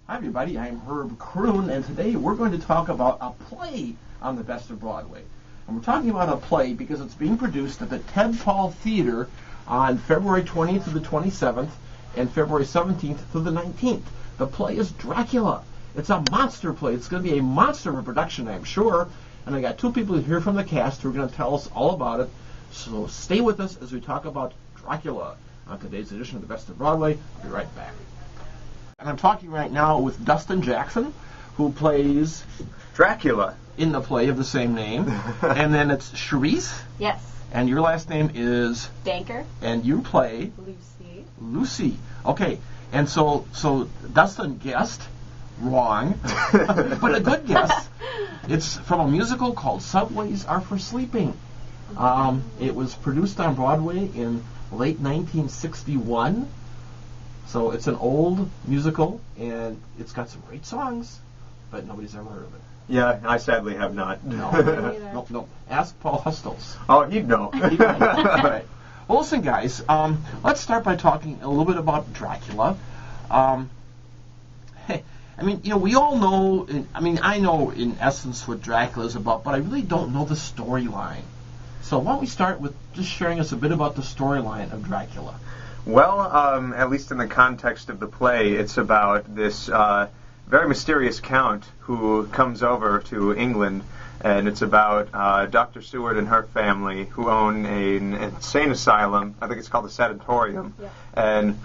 Hi everybody, I'm Herb Kroon, and today we're going to talk about a play on the Best of Broadway. And we're talking about a play because it's being produced at the Ted Paul Theater on February 20th to the 27th and February 17th to the 19th. The play is Dracula. It's a monster play. It's going to be a monster of a production, I'm sure. And I got two people here from the cast who are going to tell us all about it. So stay with us as we talk about Dracula on today's edition of the Best of Broadway. I'll be right back. And I'm talking right now with Dustin Jackson, who plays Dracula in the play of the same name. And then it's Charisse. Yes. And your last name is Danker. And you play Lucy. Lucy. Okay. And so Dustin guessed wrong, but a good guess. It's from a musical called Subways Are for Sleeping. It was produced on Broadway in late 1961. So it's an old musical, and it's got some great songs, but nobody's ever heard of it. Yeah, I sadly have not. No. Ask Paul Hustles. Oh, he'd know. He'd know. Right. Well, listen, guys. Let's start by talking a little bit about Dracula. We all know. I know in essence what Dracula is about, but I really don't know the storyline. So why don't we start with just sharing us a bit about the storyline of Dracula? Well, at least in the context of the play, it's about this very mysterious count who comes over to England, and it's about Dr. Seward and her family who own an insane asylum. I think it's called the sanatorium. Yeah. And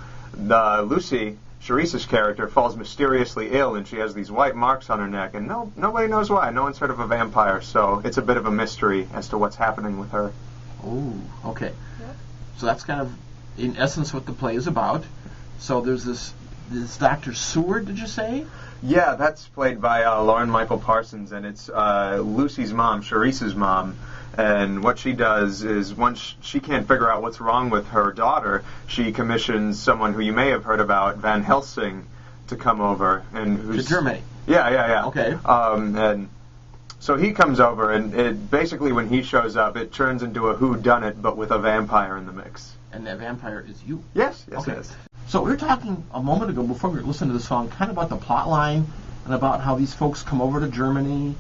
Lucy, Charisse's character, falls mysteriously ill, and she has these white marks on her neck, and nobody knows why. No one's heard of a vampire, so it's a bit of a mystery as to what's happening with her. Oh, okay. Yep. So that's kind of, in essence, what the play is about. So there's this Dr. Seward, did you say? Yeah, that's played by Lauren Michael Parsons, and it's Lucy's mom, Charisse's mom. And what she does is, once she can't figure out what's wrong with her daughter, she commissions someone who you may have heard about, Van Helsing, to come over. And who's to Germany. Yeah. Okay. And so he comes over, and it basically, when he shows up, it turns into a whodunit, but with a vampire in the mix. And that vampire is you. Yes, okay. It is. So we were talking a moment ago, before we listened to the song, kind of about the plot line and about how these folks come over to Germany.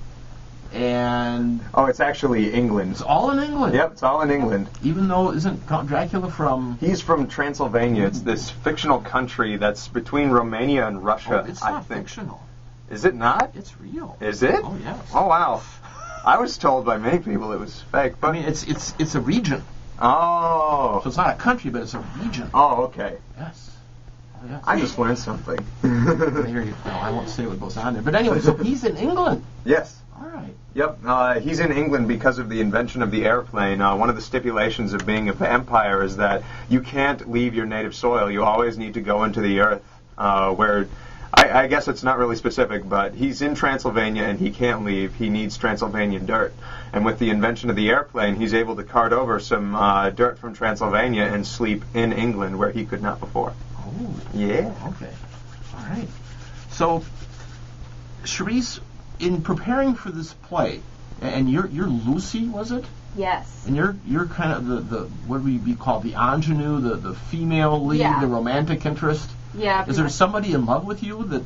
And oh, it's actually England. It's all in England. Yep, it's all in England. Even though isn't Count Dracula from? He's from Transylvania. It's this fictional country that's between Romania and Russia. Oh, it's not fictional. Is it not? It's real. Is it? Oh yes. Oh wow. I was told by many people it was fake. But it's a region. Oh. So it's not a country, but it's a region. Oh, okay. Yes. Oh, yes. I just learned something. There you go. I won't say what goes on there. But anyway, so he's in England. Yes. All right. Yep, he's in England because of the invention of the airplane. One of the stipulations of being a vampire is that you can't leave your native soil. You always need to go into the earth, where I guess it's not really specific, but he's in Transylvania and he can't leave. He needs Transylvanian dirt. And with the invention of the airplane, he's able to cart over some dirt from Transylvania and sleep in England where he could not before. Oh. Yeah. Okay. All right. So, Charisse, in preparing for this play, and you're Lucy, was it? Yes. And you're kind of the what would be called the ingenue, the female lead, yeah. The romantic interest. Yeah. Is there somebody in love with you that?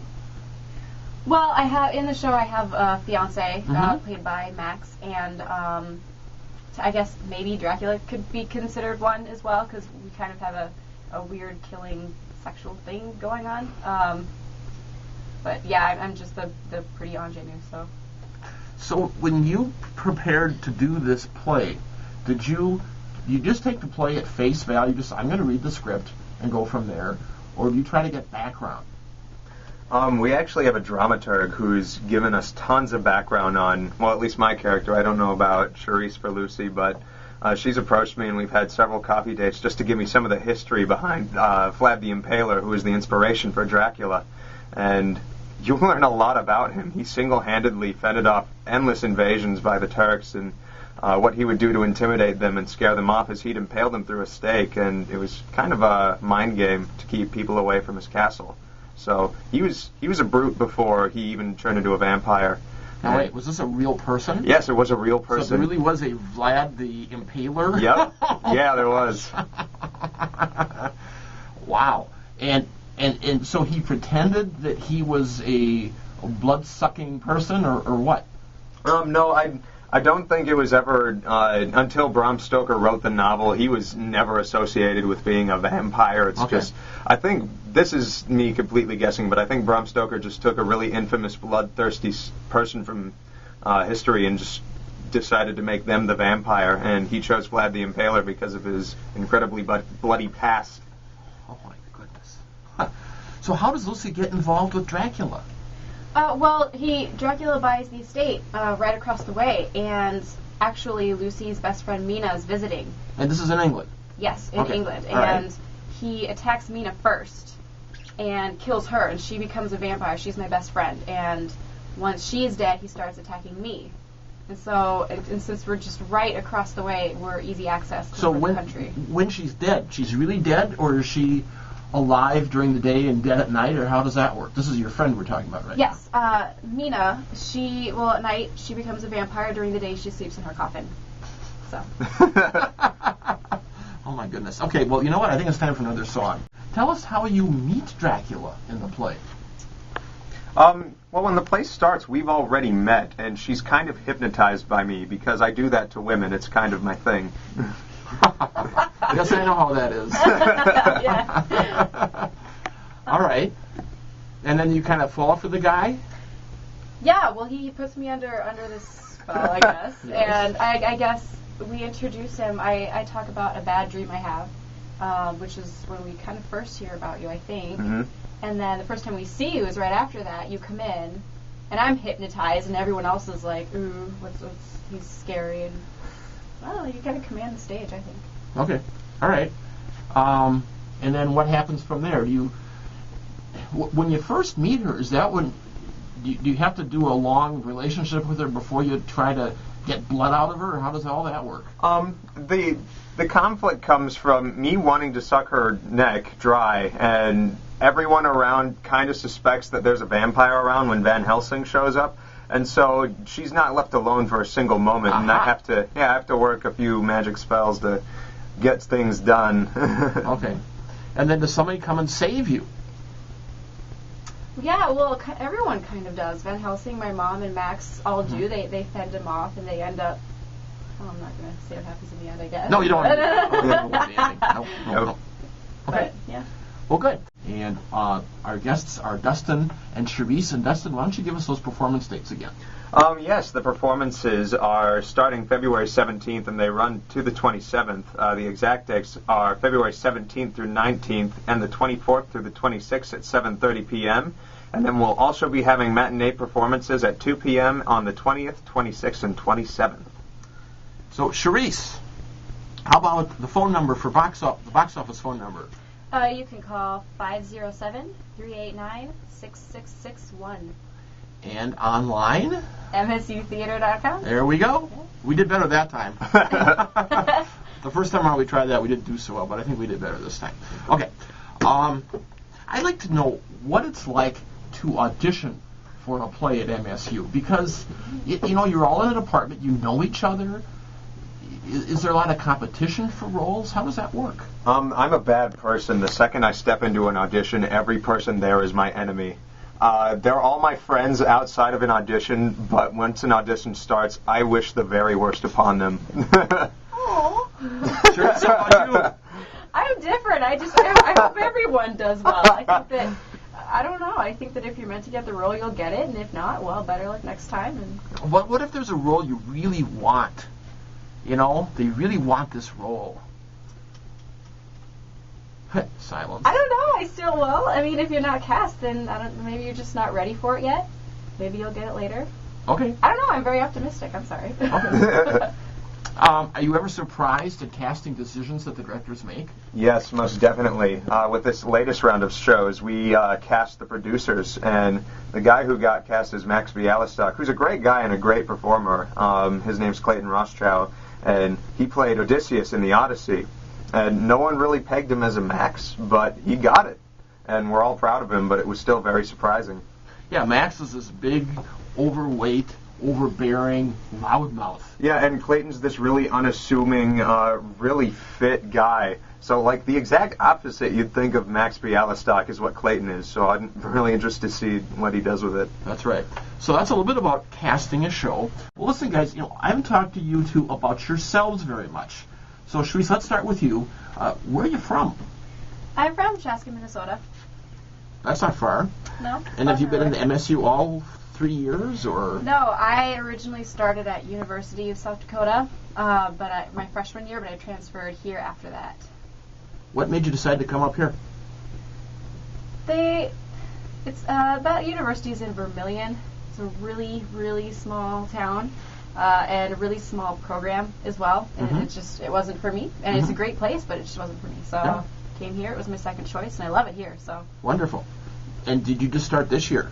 Well, I have in the show. I have a fiance played by Max, and I guess maybe Dracula could be considered one as well, because we kind of have a weird killing sexual thing going on. But yeah, I'm just the pretty ingenue. So when you prepared to do this play, did you just take the play at face value? Just I'm going to read the script and go from there, or do you try to get background? We actually have a dramaturg who's given us tons of background on, well, at least my character. I don't know about Charisse for Lucy, but she's approached me and we've had several coffee dates just to give me some of the history behind Vlad the Impaler, who is the inspiration for Dracula. And you'll learn a lot about him. He single-handedly fended off endless invasions by the Turks, and what he would do to intimidate them and scare them off is he'd impale them through a stake, and it was kind of a mind game to keep people away from his castle. So he was a brute before he even turned into a vampire. Now, wait, was this a real person? Yes, it was a real person. So there really was a Vlad the Impaler? Yep. Yeah, there was. Wow. And And so he pretended that he was a blood-sucking person, or what? No, I don't think it was ever, until Bram Stoker wrote the novel, he was never associated with being a vampire. It's just, I think, this is me completely guessing, but I think Bram Stoker just took a really infamous, bloodthirsty person from history and just decided to make them the vampire, and he chose Vlad the Impaler because of his incredibly bloody past. Oh my goodness. So how does Lucy get involved with Dracula? Well, Dracula buys the estate right across the way, and actually Lucy's best friend Mina is visiting. And this is in England? Yes, in England. All and right. He attacks Mina first and kills her, and she becomes a vampire. She's my best friend. And once she's dead, he starts attacking me. And so, and since we're just right across the way, we're easy access to the country. When she's dead, she's really dead, or is she alive during the day and dead at night, or how does that work? This is your friend we're talking about, right? Yes. Mina, at night, she becomes a vampire. During the day, she sleeps in her coffin. So. Oh, my goodness. Okay, well, you know what? I think it's time for another song. Tell us how you meet Dracula in the play. Well, when the play starts, we've already met, and she's kind of hypnotized by me because I do that to women. It's kind of my thing. Yes, I know how that is. Yeah. All right. And then you kind of fall for the guy? Yeah, well, he puts me under this spell, I guess. Yes. And I guess we introduce him. I talk about a bad dream I have, which is when we kind of first hear about you, I think. Mm-hmm. And then the first time we see you is right after that. You come in, and I'm hypnotized, and everyone else is like, ooh, he's scary. And, well, you kind of command the stage, I think. Okay. All right. And then what happens from there? When you first meet her, is that when... Do you have to do a long relationship with her before you try to get blood out of her, or how does all that work? The conflict comes from me wanting to suck her neck dry, and everyone around kind of suspects that there's a vampire around when Van Helsing shows up, and so she's not left alone for a single moment, and I have to work a few magic spells to get things done. Okay. And then does somebody come and save you? Yeah, well, everyone kind of does. Van Helsing, my mom, and Max all do. They fend him off, and they end up... Oh, I'm not going to say what happens in the end, I guess. No, you don't want to. No. Okay. But, yeah. Well, good. And our guests are Dustin and Charisse. And Dustin, why don't you give us those performance dates again? Yes, the performances are starting February 17th, and they run to the 27th. The exact dates are February 17th through 19th, and the 24th through the 26th at 7:30 p.m., and then we'll also be having matinee performances at 2 p.m. on the 20th, 26th, and 27th. So, Charisse, how about the phone number for the box office phone number? You can call 507-389-6661. And online? MSUtheater.com. There we go. Yeah. We did better that time. The first time around we tried that, we didn't do so well, but I think we did better this time. Okay. I'd like to know what it's like to audition for a play at MSU, because, you're all in an apartment, you know each other. Is there a lot of competition for roles? How does that work? I'm a bad person. The second I step into an audition, every person there is my enemy. They're all my friends outside of an audition, but once an audition starts, I wish the very worst upon them. Aww. Sure, so about you? I'm different. I hope everyone does well. I don't know. I think that if you're meant to get the role, you'll get it, and if not, well, better luck next time. And what if there's a role you really want? They really want this role. Silence. I don't know. I still will. I mean, if you're not cast, then maybe you're just not ready for it yet. Maybe you'll get it later. Okay. I don't know. I'm very optimistic. I'm sorry. Okay. Are you ever surprised at casting decisions that the directors make? Yes, most definitely. With this latest round of shows, we cast the producers, and the guy who got cast is Max Bialystock, who's a great guy and a great performer. His name's Clayton Rothschild, and he played Odysseus in the Odyssey. And no one really pegged him as a Max, but he got it. And we're all proud of him, but it was still very surprising. Yeah, Max is this big, overweight overbearing loudmouth. Yeah, and Clayton's this really unassuming, really fit guy. So, like, the exact opposite you'd think of Max Bialystock is what Clayton is. So I'm really interested to see what he does with it. That's right. So that's a little bit about casting a show. Well, listen, guys, I haven't talked to you two about yourselves very much. So, Charisse, let's start with you. Where are you from? I'm from Chaska, Minnesota. That's not far. No. And have you been in the MSU all 3 years, or? No, I originally started at University of South Dakota, my freshman year, but I transferred here after that. What made you decide to come up here? That university is in Vermilion. It's a really, really small town, and a really small program as well. And it wasn't for me. And it's a great place, but it just wasn't for me. So I came here. It was my second choice, and I love it here. So wonderful. And did you just start this year?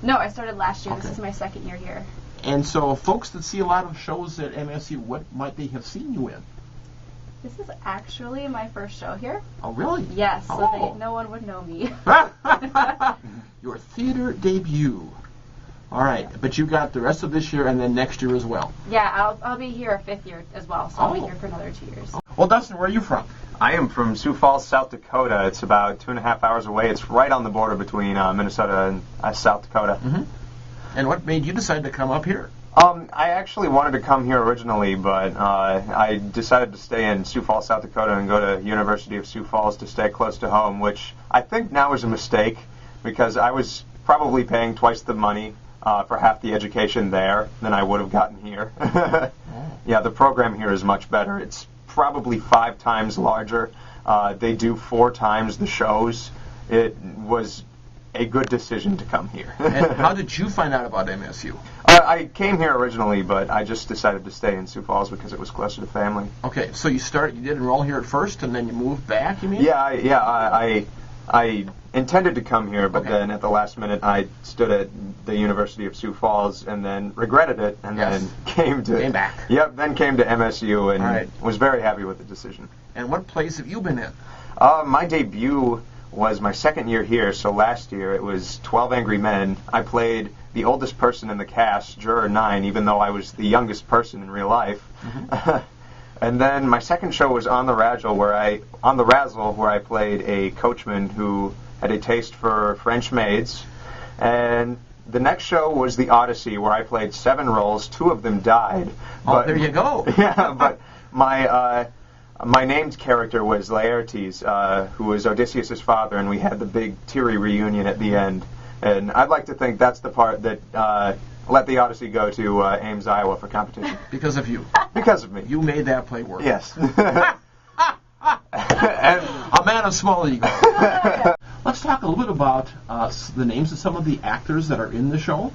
No, I started last year. Okay. This is my second year here. And so, folks that see a lot of shows at MSU, what might they have seen you in? This is actually my first show here. Oh, really? Yes, so Oh. no one would know me. Your theater debut. All right, but you got the rest of this year and then next year as well. Yeah, I'll be here a fifth year as well, so I'll be Oh. here for another 2 years. Well, Dustin, where are you from? I am from Sioux Falls, South Dakota. It's about 2.5 hours away. It's right on the border between Minnesota and South Dakota. And what made you decide to come up here? I actually wanted to come here originally, but I decided to stay in Sioux Falls, South Dakota, and go to University of Sioux Falls to stay close to home, which I think now is a mistake because I was probably paying twice the money for half the education there than I would have gotten here. Yeah, the program here is much better. It's probably 5 times larger. They do 4 times the shows. It was a good decision to come here. And how did you find out about MSU? I came here originally, but I just decided to stay in Sioux Falls because it was closer to family. Okay, so you did enroll here at first, and then you moved back, you mean? Yeah. I intended to come here, but then at the last minute I stood at the University of Sioux Falls and then regretted it, and then came back. Yep, then came to MSU and was very happy with the decision. And what plays have you been in? My debut was my second year here, so last year it was 12 Angry Men. I played the oldest person in the cast, Juror 9, even though I was the youngest person in real life. And then my second show was On the Razzle, where I played a coachman who had a taste for French maids. And the next show was The Odyssey, where I played 7 roles. 2 of them died. Oh, there you go. Yeah, but my named character was Laertes, who was Odysseus' father, and we had the big teary reunion at the end. And I'd like to think that's the part that let the Odyssey go to Ames, Iowa for competition. Because of you. Because of me. You made that play work. Yes. And a man of small ego. Let's talk a little bit about the names of some of the actors that are in the show.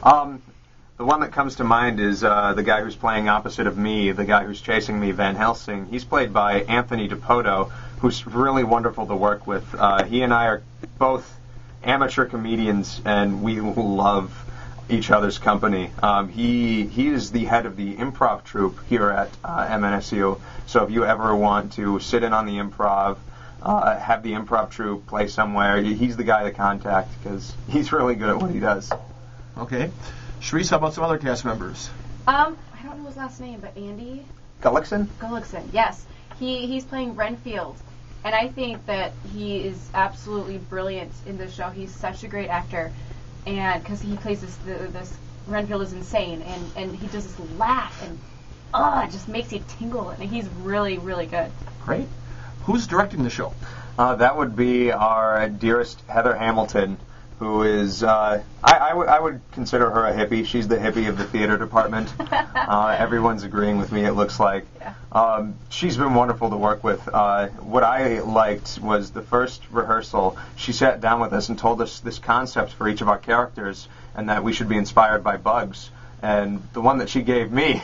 The one that comes to mind is the guy who's playing opposite of me, the guy who's chasing me, Van Helsing. He's played by Anthony DePoto, who's really wonderful to work with. He and I are both amateur comedians, and we love each other's company. He is the head of the improv troupe here at MNSU, so if you ever want to sit in on the improv, have the improv troupe play somewhere, he's the guy to contact because he's really good at what he does. Okay. Charisse, how about some other cast members? I don't know his last name, but Andy Gullickson? Gullickson, yes. He's playing Renfield, and I think that he is absolutely brilliant in this show. He's such a great actor, and because he plays this Renfield is insane, and he does this laugh, and it just makes you tingle, and he's really, really good. Great. Who's directing the show? That would be our dearest Heather Hamilton, who is, I would consider her a hippie. She's the hippie of the theater department. Everyone's agreeing with me, it looks like. Yeah. She's been wonderful to work with. What I liked was the first rehearsal, she sat down with us and told us this concept for each of our characters, and that we should be inspired by bugs. And the one that she gave me,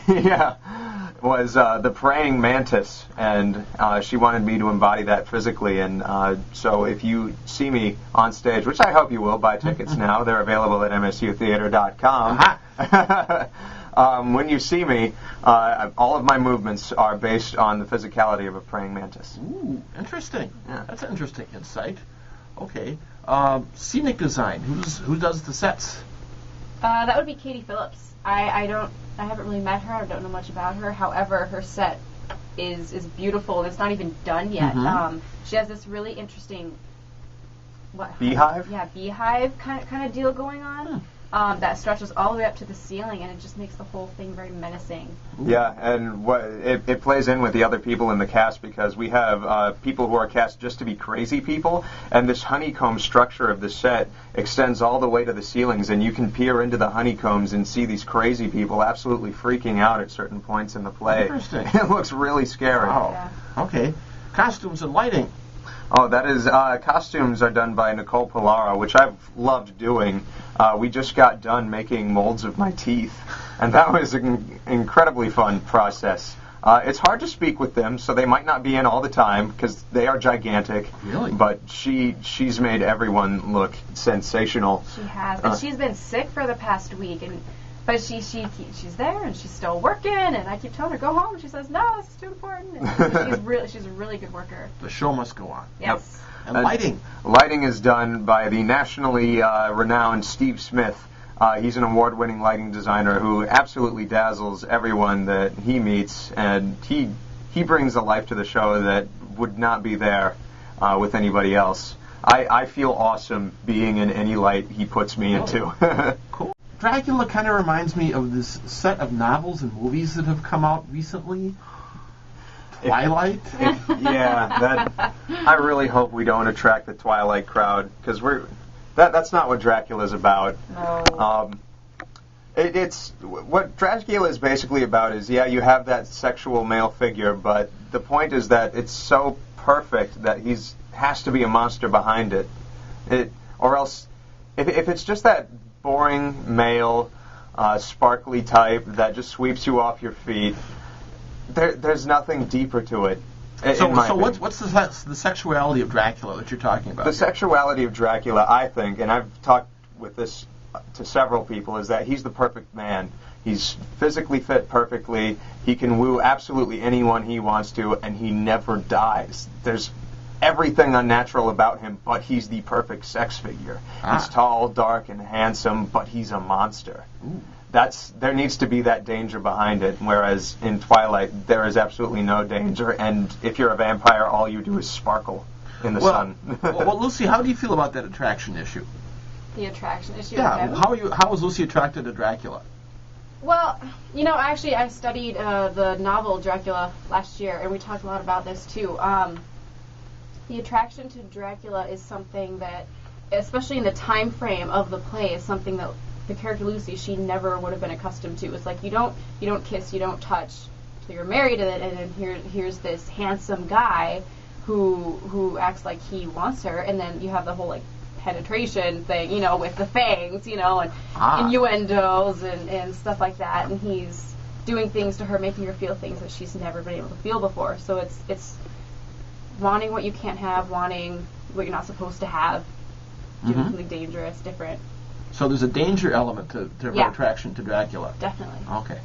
was the praying mantis, and she wanted me to embody that physically. And so if you see me on stage, which I hope you will, buy tickets now, they're available at msutheater.com. When you see me, all of my movements are based on the physicality of a praying mantis. Ooh, interesting. Yeah. That's an interesting insight. Okay. Scenic design. Who does the sets? That would be Katie Phillips. I haven't really met her. I don't know much about her. However, her set is beautiful, and it's not even done yet. She has this really interesting beehive? Yeah, beehive kind of deal going on. That stretches all the way up to the ceiling, and it just makes the whole thing very menacing. Yeah, and it plays in with the other people in the cast, because we have people who are cast just to be crazy people, and this honeycomb structure of the set extends all the way to the ceilings, and you can peer into the honeycombs and see these crazy people absolutely freaking out at certain points in the play. Interesting. It looks really scary. Wow. Yeah. Okay. Costumes and lighting. Oh, that is, costumes are done by Nicole Pilara, which I've loved doing. We just got done making molds of my teeth, and that was an incredibly fun process. It's hard to speak with them, so they might not be in all the time, because they are gigantic. Really? But she's made everyone look sensational. She has, and she's been sick for the past week, but she's there, and she's still working, and I keep telling her, go home, and she says, no, this is too important. And she's a really good worker. The show must go on. Yes. And lighting. Lighting is done by the nationally renowned Steve Smith. He's an award-winning lighting designer who absolutely dazzles everyone that he meets, and he brings a life to the show that would not be there with anybody else. I feel awesome being in any light he puts me into. Cool. Dracula kind of reminds me of this set of novels and movies that have come out recently. Twilight? I really hope we don't attract the Twilight crowd, because that's not what Dracula's about. No. It's what Dracula is basically about is, you have that sexual male figure, but the point is that it's so perfect that has to be a monster behind it. Or else, if it's just that boring male, sparkly type that just sweeps you off your feet, there's nothing deeper to it. So what's the sexuality of Dracula that you're talking about? The sexuality of Dracula, I think, and I've talked with this to several people, is that he's the perfect man. He's physically fit perfectly. He can woo absolutely anyone he wants to, and he never dies. There's everything unnatural about him, but he's the perfect sex figure. He's tall, dark, and handsome, but he's a monster. Ooh. There needs to be that danger behind it, whereas in Twilight there is absolutely no danger, and if you're a vampire, all you do is sparkle in the sun. Well, Lucy, how do you feel about that attraction issue? The attraction issue? Yeah, how was Lucy attracted to Dracula? Well, actually I studied the novel Dracula last year, and we talked a lot about this too. The attraction to Dracula is something that, especially in the time frame of the play, is something that the character Lucy, she never would have been accustomed to. It's like you don't kiss, you don't touch till you're married, and then here's this handsome guy who acts like he wants her, and then you have the whole penetration thing, with the fangs, and innuendos and stuff like that, and he's doing things to her, making her feel things that she's never been able to feel before. So it's wanting what you can't have, wanting what you're not supposed to have, doing something dangerous, different. So there's a danger element to her attraction to Dracula. Definitely. Okay.